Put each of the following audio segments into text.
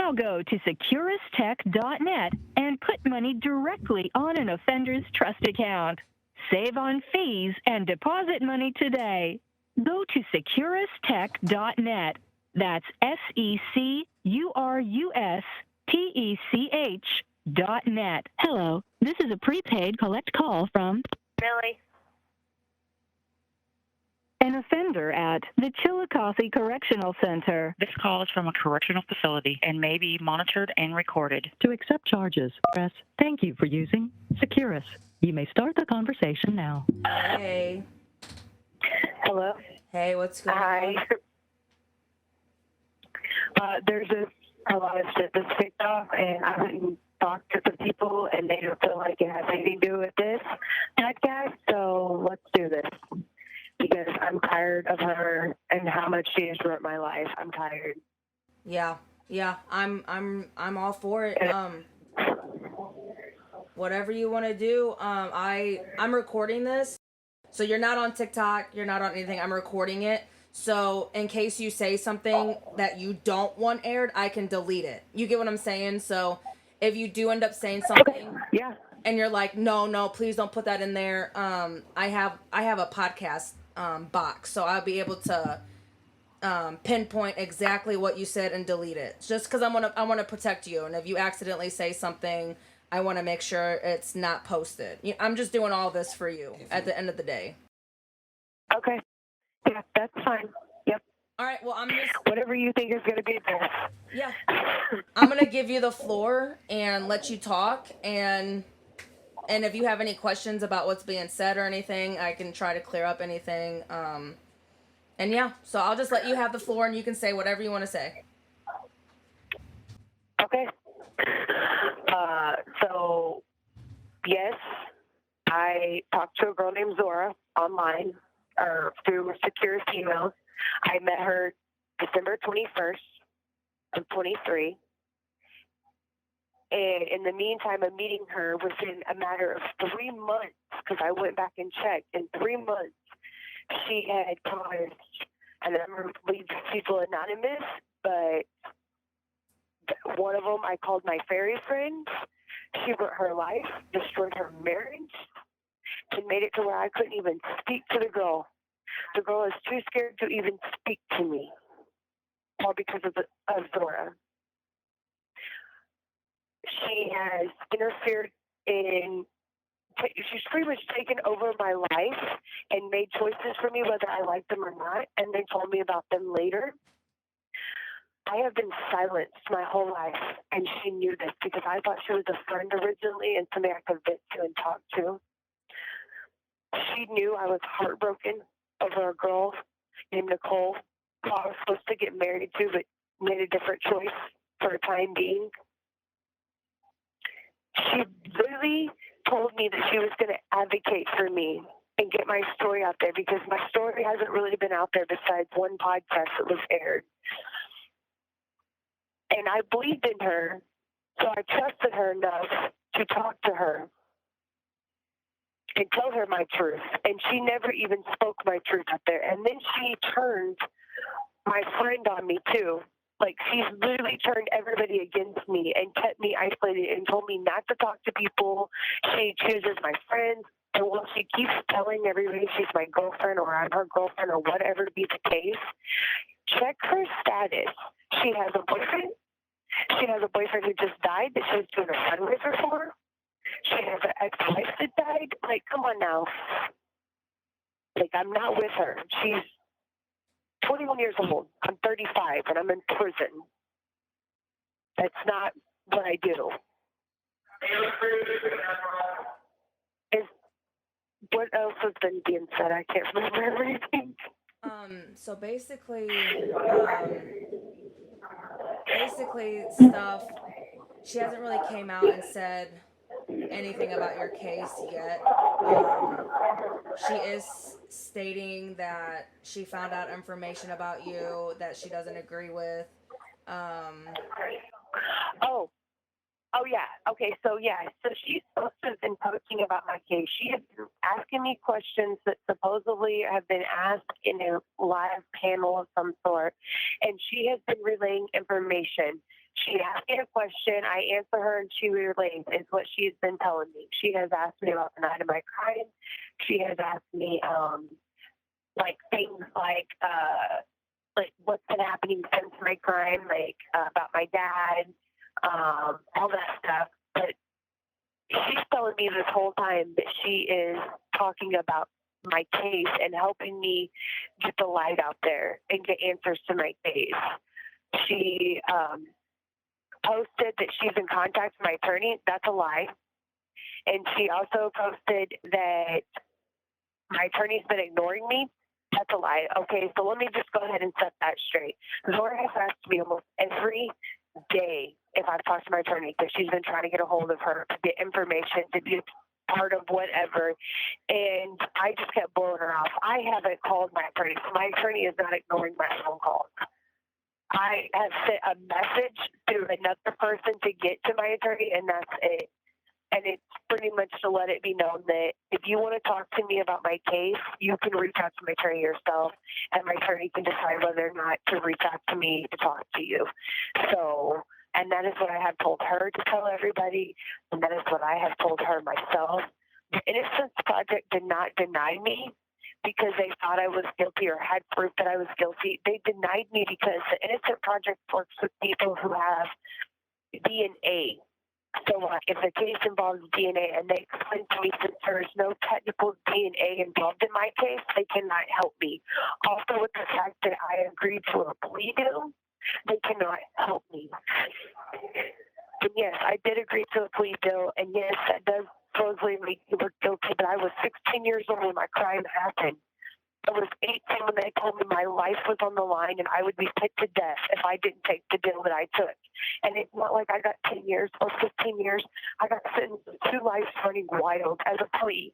Now go to securistech.net and put money directly on an offender's trust account. Save on fees and deposit money today. Go to securistech.net. That's SecurusTech.net. Hello, this is a prepaid collect call from Really? an offender at the Chillicothe Correctional Center. This call is from a correctional facility and may be monitored and recorded. To accept charges, press "Thank you for using Securus." You may start the conversation now. Hey. Hello? Hey, what's going Hi. on? There's a lot of shit that's picked off, and I went and talked to the people, and they don't feel like it has anything to do with this podcast, so let's do this. Because I'm tired of her and how much she has ruined my life. I'm tired. Yeah, I'm all for it. Whatever you want to do. I'm recording this, so you're not on TikTok, you're not on anything. I'm recording it, so in case you say something that you don't want aired, I can delete it. You get what I'm saying? So if you do end up saying something, yeah, and you're like, no, please don't put that in there. I have a podcast box, so I'll be able to pinpoint exactly what you said and delete it. Just because I want to protect you, and if you accidentally say something, I want to make sure it's not posted. I'm just doing all this for you at the end of the day. Okay. Yeah, that's fine. Yep. All right. Well, I'm just whatever you think is going to be best. Yeah. I'm gonna give you the floor and let you talk, and if you have any questions about what's being said or anything, I can try to clear up anything. And yeah, so I'll just let you have the floor, and you can say whatever you want to say. Okay. So, yes, I talked to a girl named Zora online or through Securus emails. I met her December 21st of 23. And in the meantime of meeting her, within a matter of 3 months, because I went back and checked, in 3 months, she had caused, and I'm going to leave people anonymous, but one of them I called my fairy friend. She ruined her life, destroyed her marriage, and made it to where I couldn't even speak to the girl. The girl is too scared to even speak to me, all because of Zora. She has interfered in, she's pretty much taken over my life and made choices for me whether I like them or not, and then told me about them later. I have been silenced my whole life, and she knew this because I thought she was a friend originally and somebody I could vent to and talk to. She knew I was heartbroken over a girl named Nicole, who I was supposed to get married to, but made a different choice for a time being. She literally told me that she was going to advocate for me and get my story out there because my story hasn't really been out there besides one podcast that was aired. And I believed in her, so I trusted her enough to talk to her and tell her my truth. And she never even spoke my truth out there. And then she turned my friend on me, too. Like, she's literally turned everybody against me and kept me isolated and told me not to talk to people. She chooses my friends. And while she keeps telling everybody she's my girlfriend or I'm her girlfriend or whatever be the case, check her status. She has a boyfriend. She has a boyfriend who just died that she was doing a fundraiser for. She has an ex-wife that died. Like, come on now. Like, I'm not with her. She's 21 years old. I'm 35, and I'm in prison. That's not what I do. What else has been being said? I can't remember everything. So basically stuff, she hasn't really came out and said anything about your case yet. She is stating that she found out information about you that she doesn't agree with. Oh yeah. Okay, so she's supposed to have been posting about my case. She has been asking me questions that supposedly have been asked in a live panel of some sort, and she has been relaying information She asked me a question, I answer her, and she relays, is what she has been telling me. She has asked me about the night of my crime. She has asked me, like, things like what's been happening since my crime, like, about my dad, all that stuff. But she's telling me this whole time that she is talking about my case and helping me get the light out there and get answers to my case. She posted that she's in contact with my attorney. That's a lie. And she also posted that my attorney's been ignoring me. That's a lie. Okay, so let me just go ahead and set that straight. Zora has asked me almost every day if I've talked to my attorney, because she's been trying to get a hold of her to get information, to be part of whatever. And I just kept blowing her off. I haven't called my attorney, so my attorney is not ignoring my phone calls. I have sent a message to another person to get to my attorney, and that's it. And it's pretty much to let it be known that if you want to talk to me about my case, you can reach out to my attorney yourself, and my attorney can decide whether or not to reach out to me to talk to you. So, and that is what I have told her to tell everybody, and that is what I have told her myself. The Innocence Project did not deny me because they thought I was guilty or had proof that I was guilty. They denied me because the Innocent Project works with people who have DNA. So if the case involves DNA, and they explained to me since there is no technical DNA involved in my case, they cannot help me. Also, with the fact that I agreed to a plea deal, they cannot help me. And yes, I did agree to a plea deal, and yes, that does supposedly make me look guilty, but I was 16 years old when my crime happened. I was 18 when they told me my life was on the line and I would be put to death if I didn't take the deal that I took. And it's not like I got 10 years or 15 years. I got sentenced to 2 lives running wild as a plea.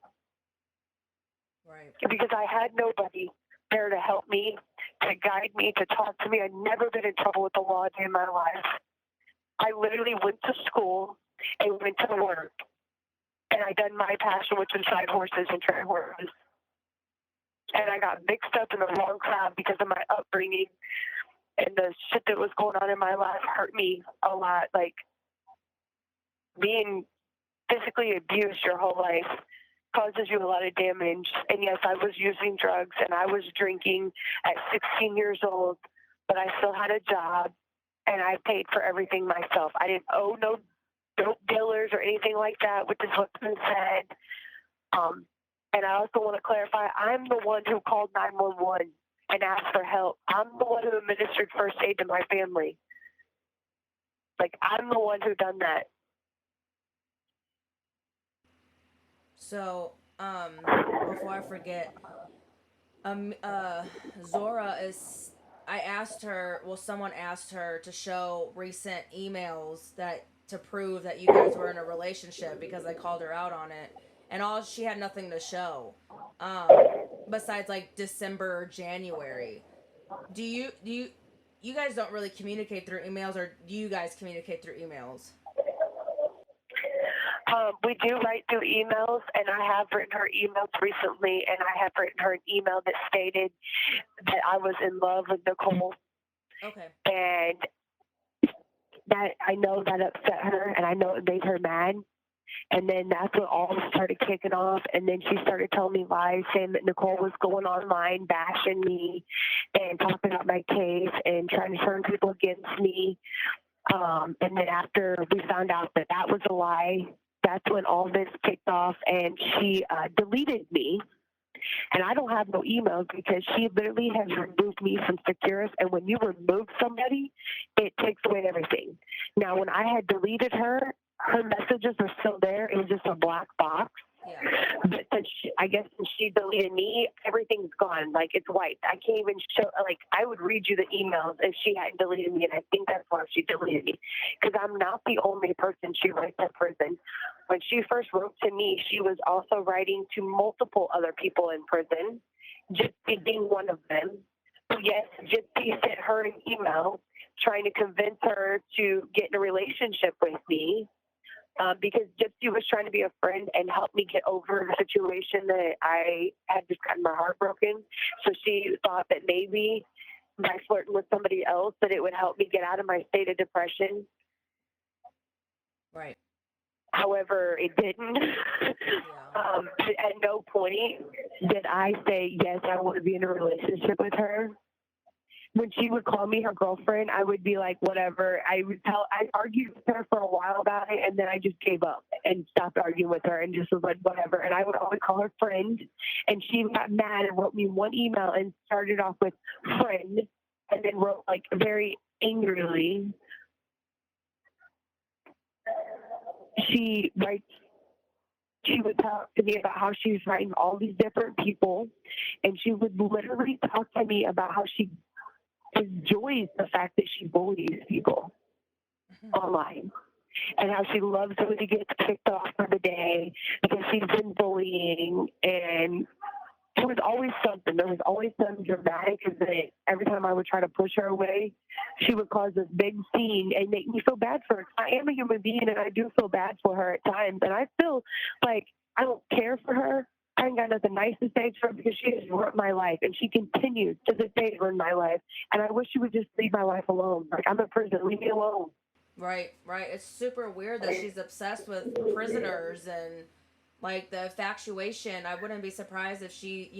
Right. Because I had nobody there to help me, to guide me, to talk to me. I'd never been in trouble with the law a day in my life. I literally went to school and went to work. And I done my passion, which was ride horses and train horses. And I got mixed up in the wrong crowd because of my upbringing, and the shit that was going on in my life hurt me a lot. Like, being physically abused your whole life causes you a lot of damage. And yes, I was using drugs and I was drinking at 16 years old, but I still had a job and I paid for everything myself. I didn't owe no dope dealers or anything like that, which is what's been said. And I also want to clarify, I'm the one who called 911 and asked for help. I'm the one who administered first aid to my family. Like, I'm the one who done that. So, before I forget, Zora is, I asked her, well, someone asked her to show recent emails to prove that you guys were in a relationship because I called her out on it. And she had nothing to show, besides like December or January. Do you guys don't really communicate through emails, or do you guys communicate through emails? We do write through emails, and I have written her emails recently, and I have written her an email that stated that I was in love with Nicole. Okay. And that, I know that upset her, and I know it made her mad. And then that's when all started kicking off. And then she started telling me lies, saying that Nicole was going online, bashing me and talking about my case and trying to turn people against me. And then after we found out that that was a lie, that's when all this kicked off. And she deleted me. And I don't have no emails because she literally has removed me from Securus. And when you remove somebody, it takes away everything. Now, when I had deleted her messages are still there. It was just a black box. Yeah. But since she deleted me, everything's gone. Like, it's wiped. I can't even show, like, I would read you the emails if she hadn't deleted me, and I think that's why she deleted me. Because I'm not the only person she writes in prison. When she first wrote to me, she was also writing to multiple other people in prison, Gypsy being one of them. Yes, Gypsy sent her an email trying to convince her to get in a relationship with me. Because Gypsy was trying to be a friend and help me get over the situation that I had just gotten my heart broken. So she thought that maybe by flirting with somebody else that it would help me get out of my state of depression. Right. However, it didn't. At no point did I say, yes, I want to be in a relationship with her. When she would call me her girlfriend, I would be like, whatever. I argued with her for a while about it, and then I just gave up and stopped arguing with her and just was like, whatever. And I would always call her friend, and she got mad and wrote me one email and started off with friend, and then wrote like very angrily. She would talk to me about how she was writing all these different people, and she would literally talk to me about how she enjoys the fact that she bullies people online, and how she loves when she gets kicked off for the day because she's been bullying. And there was always something. There was always some dramatic event. Every time I would try to push her away, she would cause this big scene and make me feel bad for her. I am a human being, and I do feel bad for her at times. And I feel like I don't care for her. I ain't got nothing nice to say to her because she has ruined my life, and she continues to this day to ruin my life. And I wish she would just leave my life alone. Like, I'm in prison. Leave me alone. Right. It's super weird that she's obsessed with prisoners and, like, the infatuation. I wouldn't be surprised if she,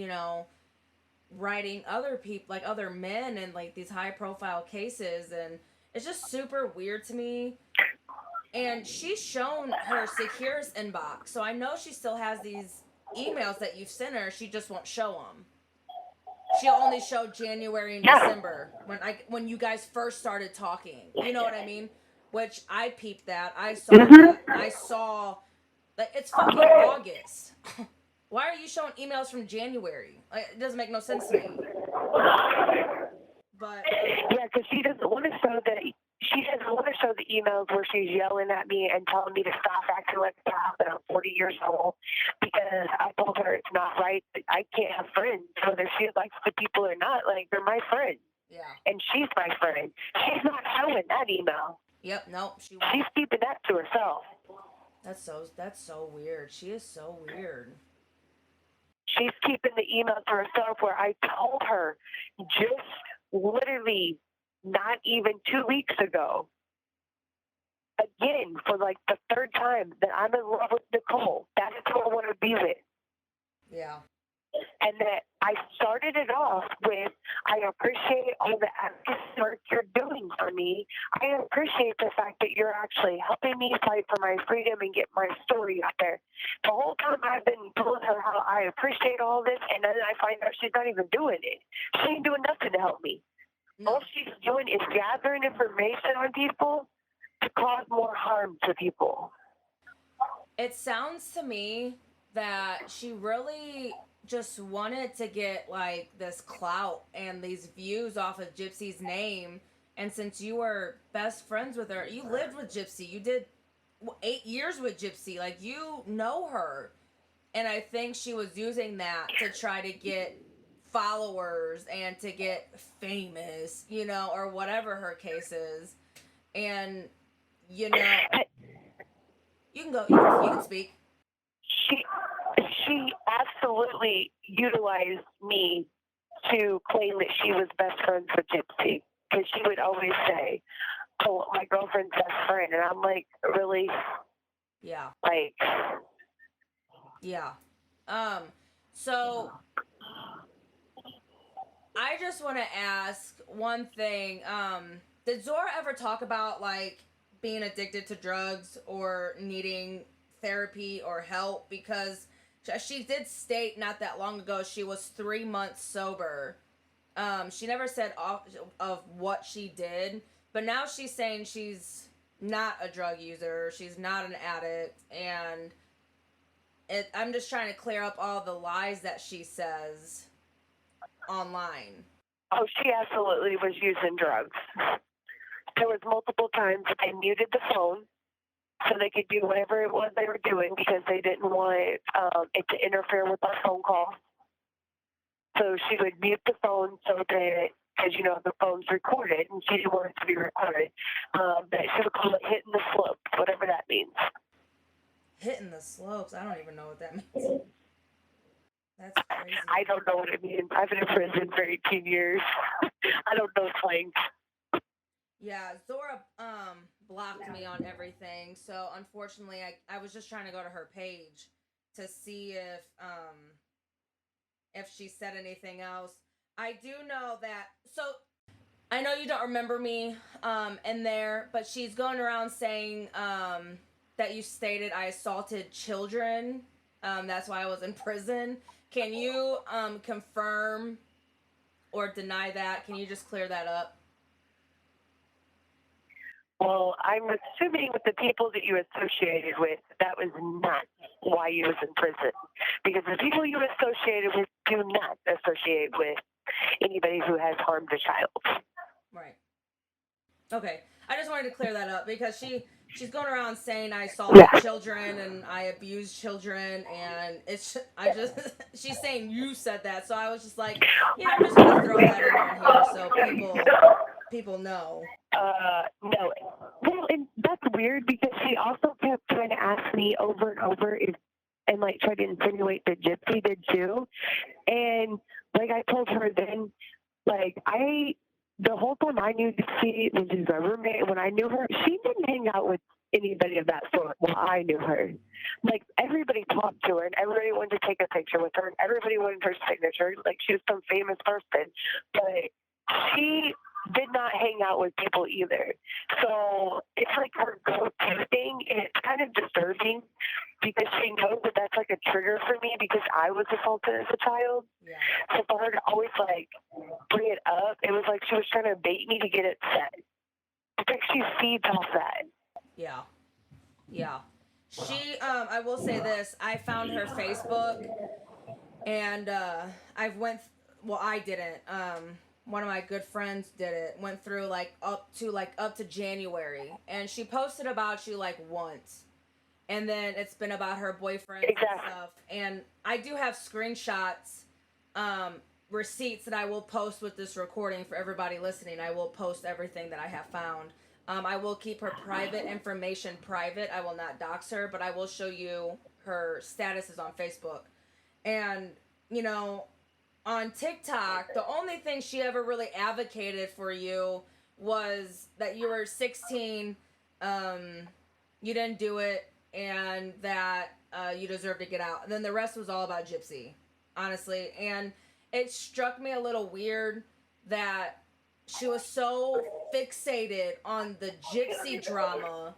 writing other people, like other men in, like, these high-profile cases. And it's just super weird to me. And she's shown her Securus inbox, so I know she still has these emails that you've sent her. She just won't show them. She'll only show January and December when you guys first started talking. You know what I mean? Which I peeped that. I saw that. I saw like it's fucking August. Why are you showing emails from January? Like, it doesn't make no sense to me. But yeah, because she doesn't want to show that. She doesn't want to show the emails where she's yelling at me and telling me to stop acting like a child that I'm 40 years old, because I told her it's not right. I can't have friends, whether she likes the people or not. Like, they're my friends. Yeah. And she's my friend. She's not showing that email. Yep. Nope. She's keeping that to herself. That's so weird. She is so weird. She's keeping the email to herself, where I told her just literally not even 2 weeks ago, again, for like the third time, that I'm in love with Nicole. That's who I want to be with. Yeah. And that I started it off with, I appreciate all the advocacy work you're doing for me. I appreciate the fact that you're actually helping me fight for my freedom and get my story out there. The whole time I've been telling her how I appreciate all this, and then I find out she's not even doing it. She ain't doing nothing to help me. No. All she's doing is gathering information on people to cause more harm to people. It sounds to me that she really just wanted to get like this clout and these views off of Gypsy's name. And since you were best friends with her, you lived with Gypsy, you did 8 years with Gypsy, like, you know her. And I think she was using that to try to get followers and to get famous, or whatever her case is. And you can go, you can speak. She absolutely utilized me to claim that she was best friends with Gypsy, because she would always say, "Oh, my girlfriend's best friend," and I'm like, "Really?" Yeah. Like. Yeah. So I just want to ask one thing. Did Zora ever talk about, like, being addicted to drugs or needing therapy or help? Because she did state not that long ago she was 3 months sober. She never said of what she did, but now she's saying she's not a drug user, she's not an addict, and I'm just trying to clear up all the lies that she says online. Oh, she absolutely was using drugs. There was multiple times that they muted the phone so they could do whatever it was they were doing, because they didn't want it to interfere with our phone call. So she would mute the phone so that, because, the phone's recorded, and she didn't want it to be recorded, that she would call it hitting the slopes, whatever that means. Hitting the slopes? I don't even know what that means. That's crazy. I don't know what it means. I've been in prison for 18 years. I don't know slang. Yeah, Zora blocked me on everything. So unfortunately, I was just trying to go to her page to see if she said anything else. I do know that. So I know you don't remember me in there, but she's going around saying that you stated I assaulted children. That's why I was in prison. Can you confirm or deny that? Can you just clear that up? Well, I'm assuming with the people that you associated with, that was not why you was in prison. Because the people you associated with do not associate with anybody who has harmed a child. Right. Okay. I just wanted to clear that up because she's going around saying I assaulted children and I abused children, and she's saying you said that, so I was just like, I'm just gonna throw that in on here so people know. No. Well, and that's weird because she also kept trying to ask me over and over and like try to insinuate that Gypsy did too. And like I told her then, like the whole time I knew Gypsy was his roommate, when I knew her, she didn't hang out with anybody of that sort while I knew her. Like everybody talked to her and everybody wanted to take a picture with her and everybody wanted her signature. Like she was some famous person. But she did not hang out with people either. So it's like her go-to thing, and it's kind of disturbing because she knows that that's like a trigger for me because I was assaulted as a child. Yeah. So for her to always like bring it up, it was like she was trying to bait me to get upset. It's like she feeds off that. Yeah. Yeah. She, I will say this, I found her Facebook and I didn't, one of my good friends did it, went through up to January, and she posted about you once, and then it's been about her boyfriend and stuff, and I do have screenshots, receipts that I will post with this recording for everybody listening. I will post everything that I have found. I will keep her private information private. I will not dox her, but I will show you her statuses on Facebook. And, on TikTok, the only thing she ever really advocated for you was that you were 16, you didn't do it, and that you deserve to get out. And then the rest was all about Gypsy, honestly. And it struck me a little weird that she was so fixated on the Gypsy drama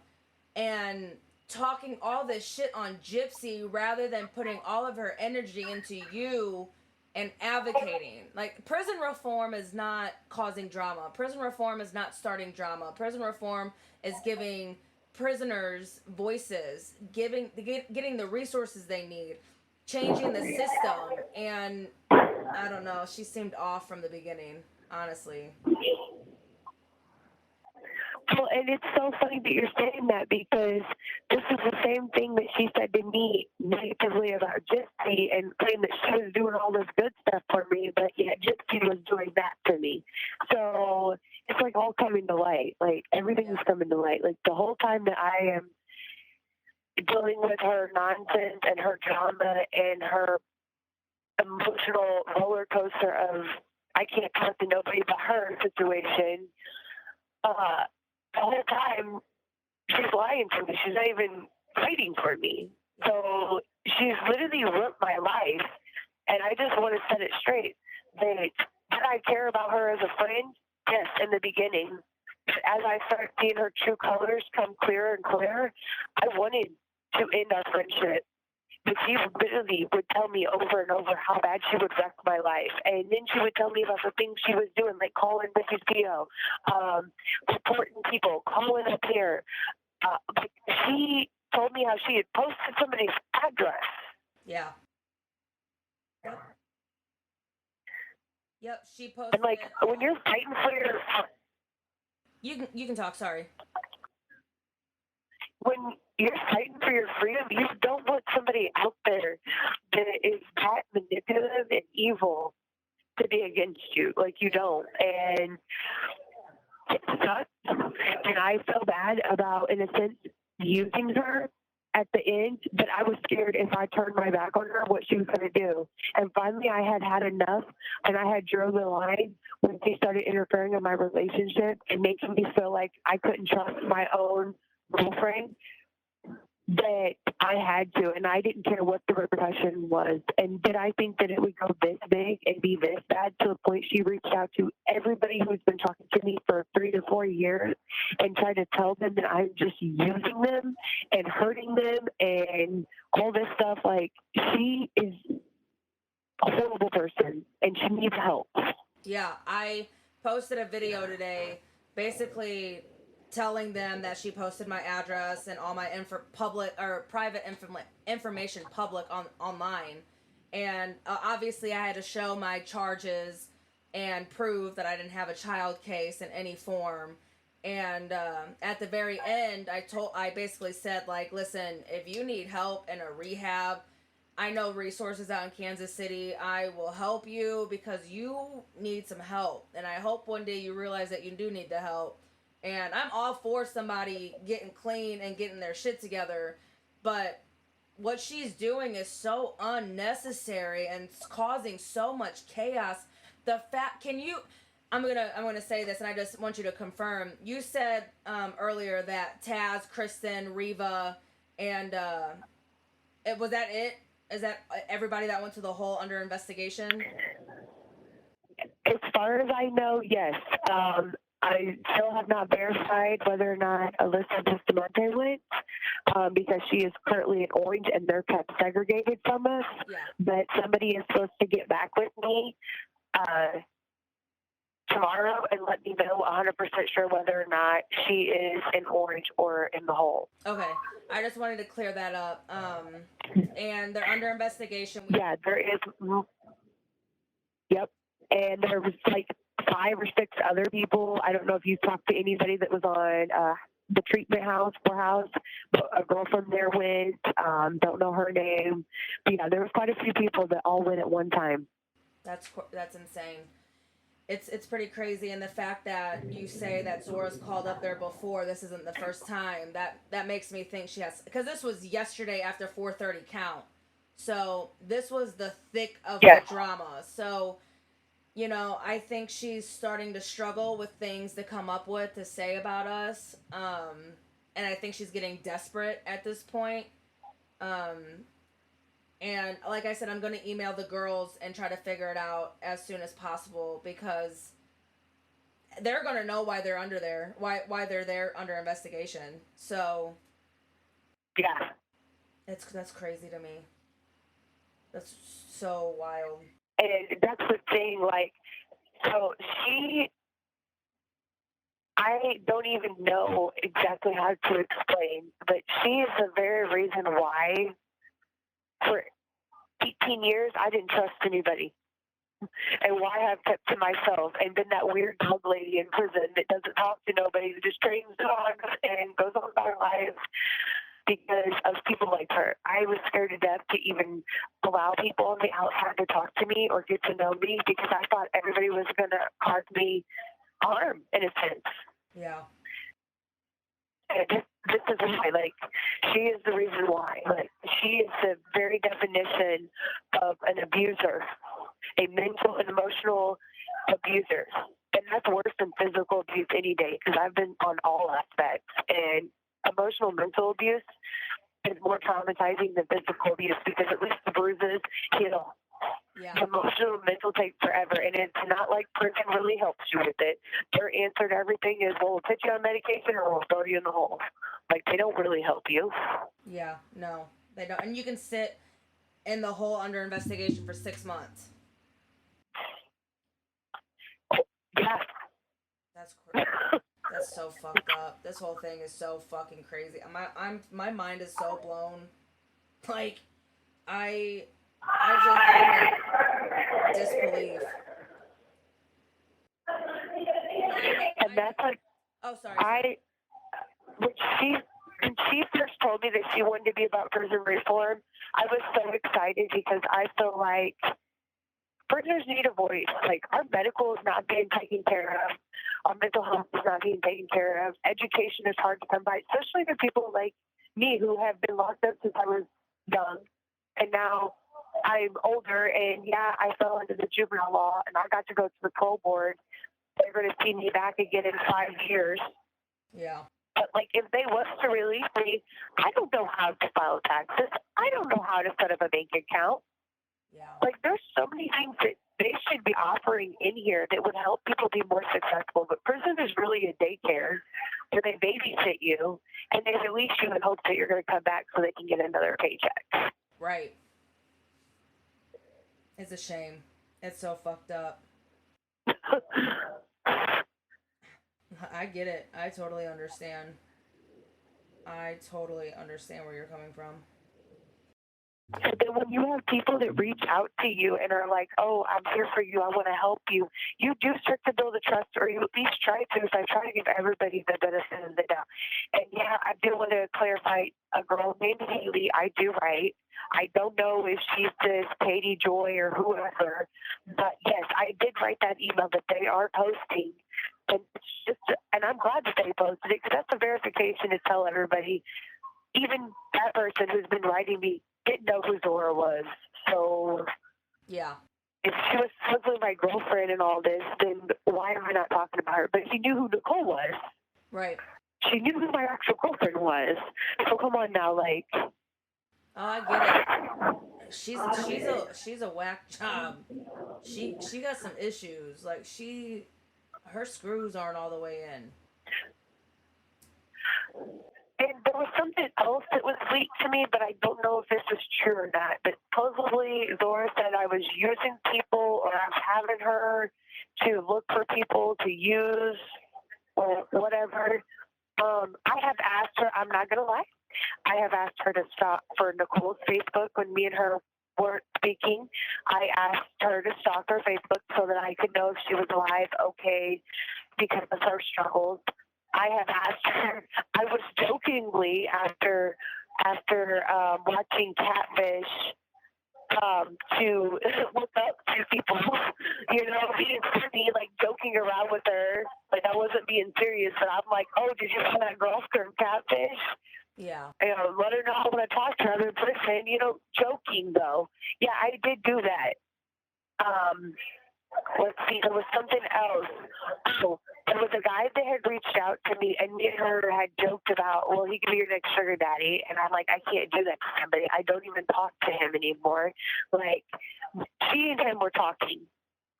and talking all this shit on Gypsy rather than putting all of her energy into you and advocating. Prison reform is not causing drama. Prison reform is not starting drama. Prison reform is giving prisoners voices, getting the resources they need, changing the system. And I don't know, she seemed off from the beginning, honestly. Well, and it's so funny that you're saying that because this is the same thing that she said to me negatively about Gypsy and claimed that she was doing all this good stuff for me, but yet Gypsy was doing that to me. So it's all coming to light. Everything is coming to light. The whole time that I am dealing with her nonsense and her drama and her emotional roller coaster of I can't talk to nobody but her situation, the whole time she's lying to me. She's not even fighting for me. So she's literally ruined my life, and I just want to set it straight. Did I care about her as a friend? Yes, in the beginning. But as I start seeing her true colors come clearer and clearer, I wanted to end our friendship. But she literally would tell me over and over how bad she would wreck my life. And then she would tell me about the things she was doing, like calling Mrs. Pio, reporting people, calling up here. But she told me how she had posted somebody's address. Yeah. Yep, she posted. And when you're fighting for your... You can talk, sorry. When you're fighting for your freedom, you don't want somebody out there that is that manipulative and evil to be against you. You don't. And it sucks. And I feel bad about, in a sense, using her at the end, but I was scared if I turned my back on her, what she was going to do. And finally, I had enough, and I had drew the line when she started interfering in my relationship and making me feel like I couldn't trust my own girlfriend, that I had to, and I didn't care what the repercussion was. And did I think that it would go this big and be this bad to the point she reached out to everybody who's been talking to me for 3 to 4 years and tried to tell them that I'm just using them and hurting them and all this stuff? Like, she is a horrible person and she needs help. Yeah, I posted a video today basically telling them that she posted my address and all my public or private information public online, and obviously I had to show my charges and prove that I didn't have a child case in any form. And at the very end, I basically said, like, listen, if you need help in a rehab, I know resources out in Kansas City. I will help you because you need some help, and I hope one day you realize that you do need the help. And I'm all for somebody getting clean and getting their shit together, but what she's doing is so unnecessary and it's causing so much chaos. I'm gonna say this, and I just want you to confirm. You said earlier that Taz, Kristen, Reva, and was that it? Is that everybody that went to the whole under investigation? As far as I know, yes. I still have not verified whether or not Alyssa Bustamante went, because she is currently in Orange and they're kept segregated from us. Yeah. But somebody is supposed to get back with me tomorrow and let me know 100% sure whether or not she is in Orange or in the hole. Okay. I just wanted to clear that up. And they're under investigation. Yeah, there is. Yep. And there was like 5 or 6 other people. I don't know if you talked to anybody that was on the treatment house, poorhouse. A girl from there went. Don't know her name. But yeah, there was quite a few people that all went at one time. That's insane. It's pretty crazy, and the fact that you say that Zora's called up there before, this isn't the first time, that makes me think she has, because this was yesterday after 4:30 count, so this was the thick of the drama. So, you know, I think she's starting to struggle with things to come up with to say about us, and I think she's getting desperate at this point. And like I said, I'm going to email the girls and try to figure it out as soon as possible, because they're going to know why they're under there, why they're there under investigation. So yeah, that's crazy to me. That's so wild. And that's the thing, like, so I don't even know exactly how to explain, but she is the very reason why for 18 years I didn't trust anybody, and why I've kept to myself and been that weird dog lady in prison that doesn't talk to nobody, that just trains dogs and goes on about her life because of people like her. I was scared to death to even allow people on the outside to talk to me or get to know me, because I thought everybody was going to cause me harm, in a sense. Yeah. And this is why, like, she is the reason why. Like, she is the very definition of an abuser, a mental and emotional abuser. And that's worse than physical abuse any day, because I've been on all aspects. And emotional mental abuse is more traumatizing than physical abuse, because at least the bruises heal. Yeah. Emotional mental takes forever, and it's not like prison really helps you with it. Their answer to everything is, well, we'll put you on medication or we'll throw you in the hole. Like, they don't really help you. Yeah, no, they don't. And you can sit in the hole under investigation for 6 months. Yeah. That's crazy. That's so fucked up. This whole thing is so fucking crazy. My mind is so blown. Like, I just am in disbelief. And that's like, oh, sorry. When she first told me that she wanted to be about prison reform, I was so excited, because I feel like prisoners need a voice. Like, our medical is not being taken care of. Our mental health is not being taken care of. Education is hard to come by, especially for people like me who have been locked up since I was young, and now I'm older, and yeah, I fell into the juvenile law, and I got to go to the parole board. They're going to see me back again in 5 years. Yeah. But, like, if they was to release me, I don't know how to file taxes. I don't know how to set up a bank account. Yeah. Like, there's so many things that they should be offering in here that would help people be more successful. But prison is really a daycare where they babysit you and they release you in hopes that you're going to come back so they can get another paycheck. Right. It's a shame. It's so fucked up. I get it. I totally understand. I totally understand where you're coming from. And then when you have people that reach out to you and are like, oh, I'm here for you, I want to help you, you do start to build a trust, or you at least try to. So I try to give everybody the benefit of the doubt. And yeah, I do want to clarify, a girl named Haley, I do write. I don't know if she's this Katie Joy or whoever, but yes, I did write that email that they are posting. And it's just, and I'm glad that they posted it, because that's a verification to tell everybody, even that person who's been writing me didn't know who Zora was. So yeah, if she was supposedly my girlfriend and all this, then why am I not talking about her? But she knew who Nicole was. right. She knew who my actual girlfriend was. So come on now, like. Oh, I get it. She's a whack job. She got some issues. Like her screws aren't all the way in. And there was something else that was leaked to me, but I don't know if this is true or not. But supposedly Zora said I was using people, or I was having her to look for people to use or whatever. I have asked her, I'm not going to lie, I have asked her to stop for Nicole's Facebook when me and her weren't speaking. I asked her to stop her Facebook so that I could know if she was alive, okay, because of her struggles. I have asked her, I was jokingly after watching Catfish to look up to people, being funny, like joking around with her. Like I wasn't being serious, but I'm like, oh, did you see that girl from Catfish? Yeah. Let her know I want to talk to her in person, joking though. Yeah, I did do that. Let's see, there was something else. Oh, there was a guy that had reached out to me, and me and her had joked about, well, he could be your next sugar daddy. And I'm like, I can't do that to somebody. I don't even talk to him anymore. Like, she and him were talking,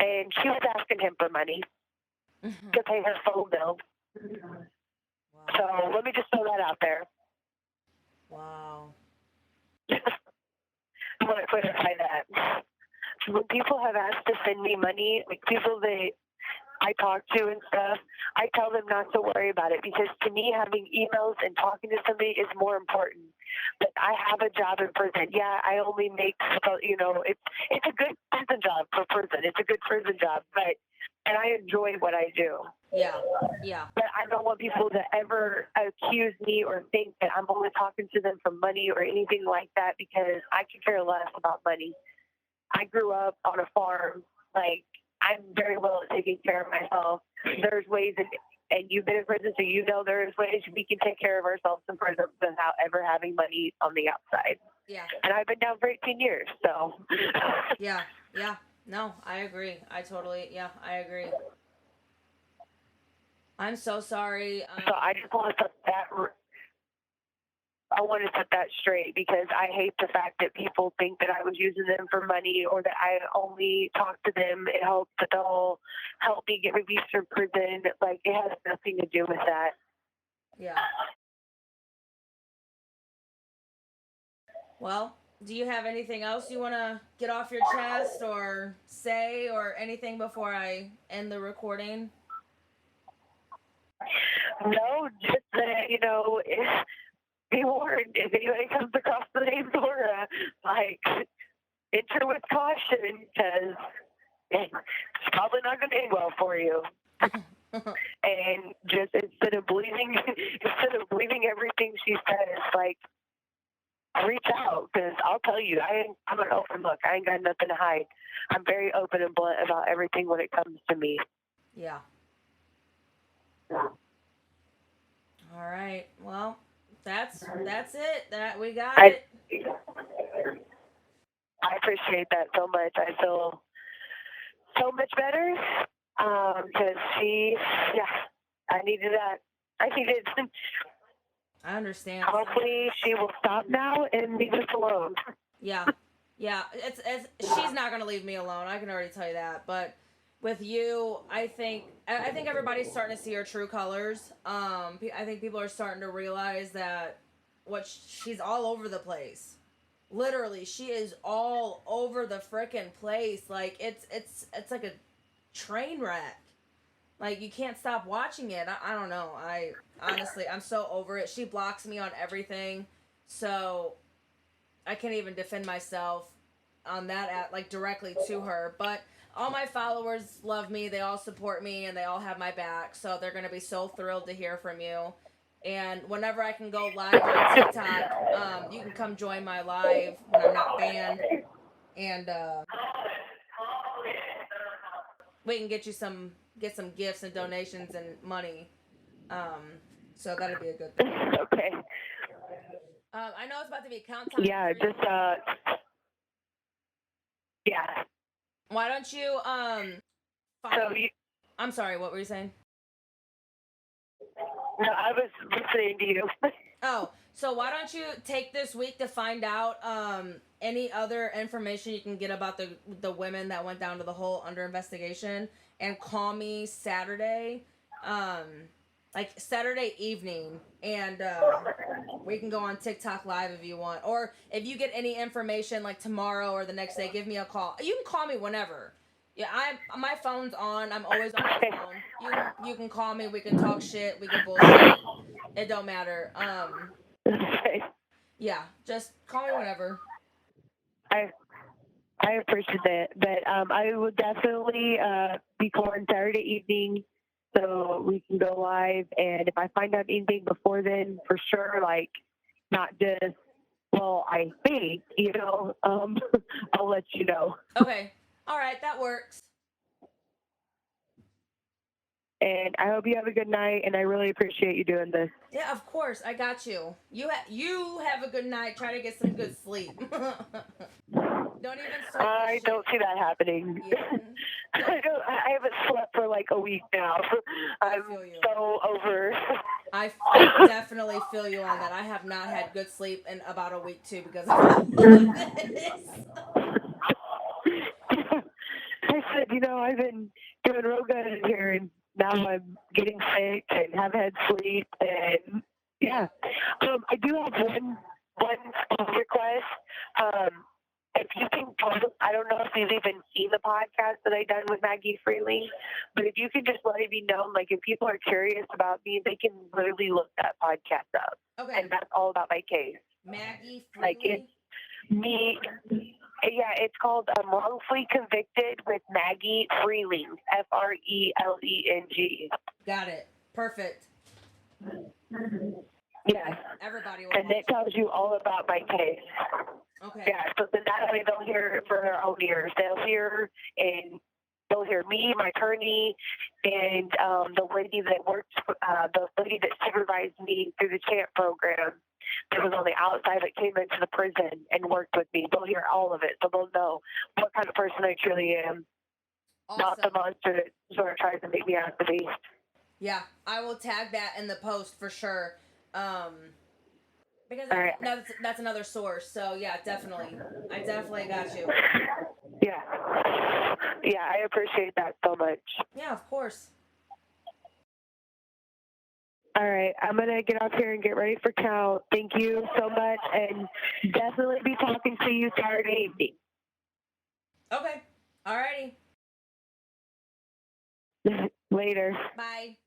and she was asking him for money to pay her phone bill. Wow. So let me just throw that out there. Wow. I want to clarify that. When people have asked to send me money, like people that I talk to and stuff, I tell them not to worry about it, because to me, having emails and talking to somebody is more important. But I have a job in prison. Yeah, I only make, it's a good prison job for prison. It's a good prison job, and I enjoy what I do. Yeah, yeah. But I don't want people to ever accuse me or think that I'm only talking to them for money or anything like that, because I could care less about money. I grew up on a farm. Like, I'm very well at taking care of myself. There's ways, and you've been in prison, so you know there's ways we can take care of ourselves in prison without ever having money on the outside. Yeah. And I've been down for 18 years, so. Yeah. No, I agree. I agree. I'm so sorry. So I just want to set that straight, because I hate the fact that people think that I was using them for money, or that I only talk to them in hopes that they'll help me get released from prison. Like, it has nothing to do with that. Yeah. Well, do you have anything else you want to get off your chest or say, or anything before I end the recording? No, just that, be warned, if anybody comes across the name Zora, enter with caution, because it's probably not going to end well for you. And just instead of believing everything she says, reach out, because I'll tell you, I'm an open book. I ain't got nothing to hide. I'm very open and blunt about everything when it comes to me. Yeah. All right. Well, That's it. That we got I it. I appreciate that so much. I feel so much better because I needed that. I needed. I understand. Hopefully, she will stop now and leave us alone. Yeah. It's she's not gonna leave me alone. I can already tell you that. But with you, I think everybody's starting to see her true colors. I think people are starting to realize that she's all over the place. Literally, she is all over the frickin' place. Like it's like a train wreck. Like you can't stop watching it. I don't know. I honestly, I'm so over it. She blocks me on everything, so I can't even defend myself on that like directly to her. But all my followers love me. They all support me, and they all have my back. So they're gonna be so thrilled to hear from you. And whenever I can go live on TikTok, you can come join my live when I'm not banned, and we can get some gifts and donations and money. So that'd be a good thing. Okay. I know it's about to be count time. Yeah, just yeah. Why don't you So you. I'm sorry, what were you saying? No, I was listening to you. Oh, so why don't you take this week to find out any other information you can get about the women that went down to the hole under investigation, and call me Saturday, like Saturday evening, and we can go on TikTok live if you want, or if you get any information like tomorrow or the next day, give me a call. You can call me whenever. Yeah, my phone's on. I'm always on my phone. You can call me. We can talk shit. We can bullshit. It don't matter. Okay. Yeah, just call me whenever. I appreciate that, but I will definitely be calling Saturday evening so we can go live. And if I find out anything before then, for sure, like not just I think I'll let you know. Okay. All right, that works. And I hope you have a good night, and I really appreciate you doing this. Yeah, of course. I got you. You have a good night. Try to get some good sleep. Don't even start I this don't see that happening. Yeah. I haven't slept for like a week now. I'm feel you. so over. I definitely feel you on that. I have not had good sleep in about a week too because of all of this. I said, I've been doing real good in here, and now I'm getting sick and haven't had sleep, and yeah. I do have one request. If you can, I don't know if you've even seen the podcast that I done with Maggie Freely, but if you can just let it be known, like if people are curious about me, they can literally look that podcast up. Okay. And that's all about my case. Maggie Freely? Like it's me. Yeah, it's called Wrongfully Convicted with Maggie Freeling, Freeling. Got it. Perfect. Yeah. Everybody will. And it tells you all about my case. Okay. Yeah, so then that way they'll hear it for their own ears. They'll hear me, my attorney, and the lady that supervised me through the CHAMP program that was on the outside that came into the prison and worked with me. They'll hear all of it, so they'll know what kind of person I truly am. Awesome. Not the monster that sort of tries to make me out to be. Yeah, I will tag that in the post for sure. Because that's another source. So yeah, definitely. I definitely got you. Yeah. Yeah, I appreciate that so much. Yeah, of course. All right, I'm going to get off here and get ready for count. Thank you so much, and definitely be talking to you Saturday evening. Okay. Alrighty. Later. Bye.